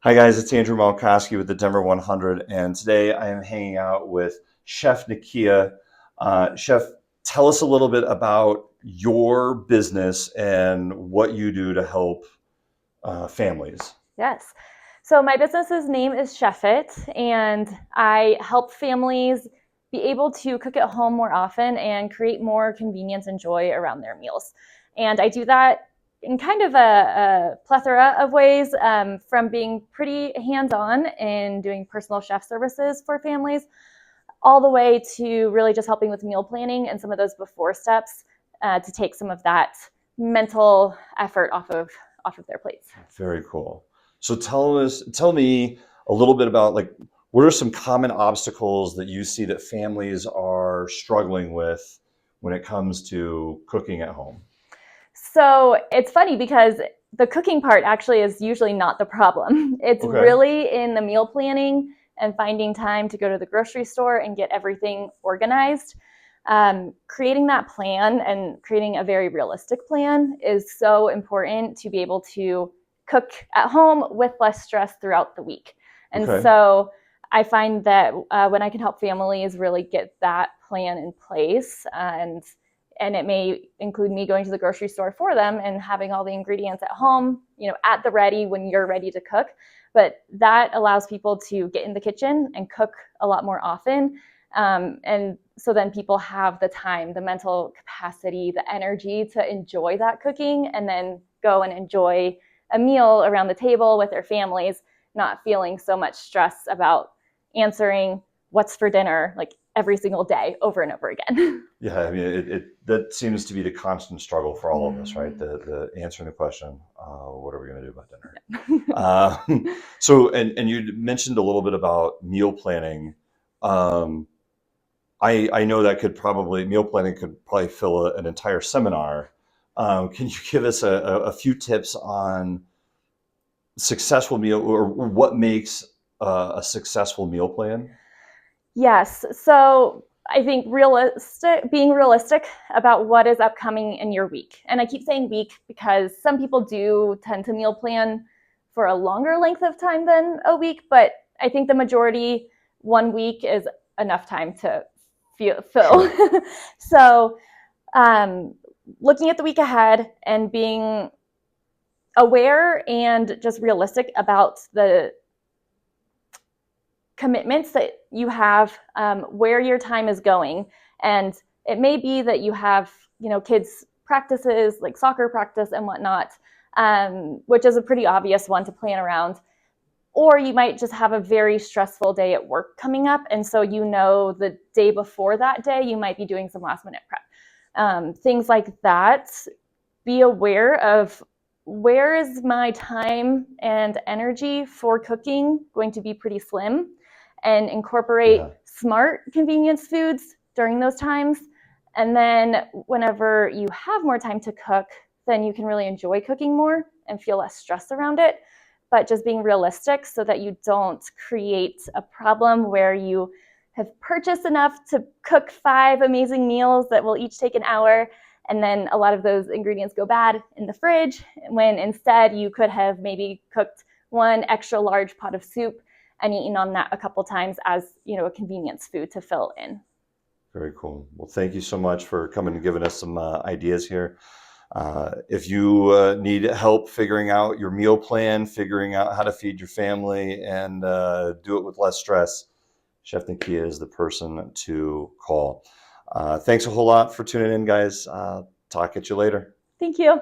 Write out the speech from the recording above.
Hi guys, it's Andrew Malkowski with the Denver 100, and today I am hanging out with Chef Nakia. Chef, tell us a little bit about your business and what you do to help families. Yes. So my business's name is Chef It, and I help families be able to cook at home more often and create more convenience and joy around their meals. And I do that in kind of a plethora of ways, from being pretty hands-on in doing personal chef services for families, all the way to really just helping with meal planning and some of those before steps to take some of that mental effort off of their plates. Very cool. So tell me a little bit about like what are some common obstacles that you see that families are struggling with when it comes to cooking at home? So it's funny because the cooking part actually is usually not the problem. It's Okay. really in the meal planning and finding time to go to the grocery store and get everything organized. Creating that plan and creating a very realistic plan is so important to be able to cook at home with less stress throughout the week. And Okay. so I find that when I can help families really get that plan in place, and it may include me going to the grocery store for them and having all the ingredients at home, at the ready when you're ready to cook. But that allows people to get in the kitchen and cook a lot more often. And so then people have the time, the mental capacity, the energy to enjoy that cooking and then go and enjoy a meal around the table with their families, not feeling so much stress about answering what's for dinner like every single day over and over again. Yeah, I mean, it that seems to be the constant struggle for all of us, right? The answering the question, what are we going to do about dinner? So, and you mentioned a little bit about meal planning. Um, I know that meal planning could probably fill an entire seminar. Can you give us a few tips on successful meal or what makes a successful meal plan? Yes. So I think being realistic about what is upcoming in your week. And I keep saying week because some people do tend to meal plan for a longer length of time than a week, but I think the majority, 1 week is enough time to fill. Sure. So um, looking at the week ahead and being aware and just realistic about the commitments that you have, where your time is going. And it may be that you have, kids practices like soccer practice and whatnot, which is a pretty obvious one to plan around. Or you might just have a very stressful day at work coming up. And so, the day before that day, you might be doing some last minute prep. Things like that. Be aware of where is my time and energy for cooking going to be pretty slim, and incorporate Yeah. smart convenience foods during those times. And then whenever you have more time to cook, then you can really enjoy cooking more and feel less stress around it. But just being realistic so that you don't create a problem where you have purchased enough to cook 5 amazing meals that will each take an hour, and then a lot of those ingredients go bad in the fridge, when instead you could have maybe cooked one extra large pot of soup and eaten on that a couple times as a convenience food to fill in. Very cool. Well, thank you so much for coming and giving us some ideas here. If you need help figuring out your meal plan, figuring out how to feed your family, and do it with less stress, Chef Nakia is the person to call. Thanks a whole lot for tuning in, guys. Talk at you later. Thank you.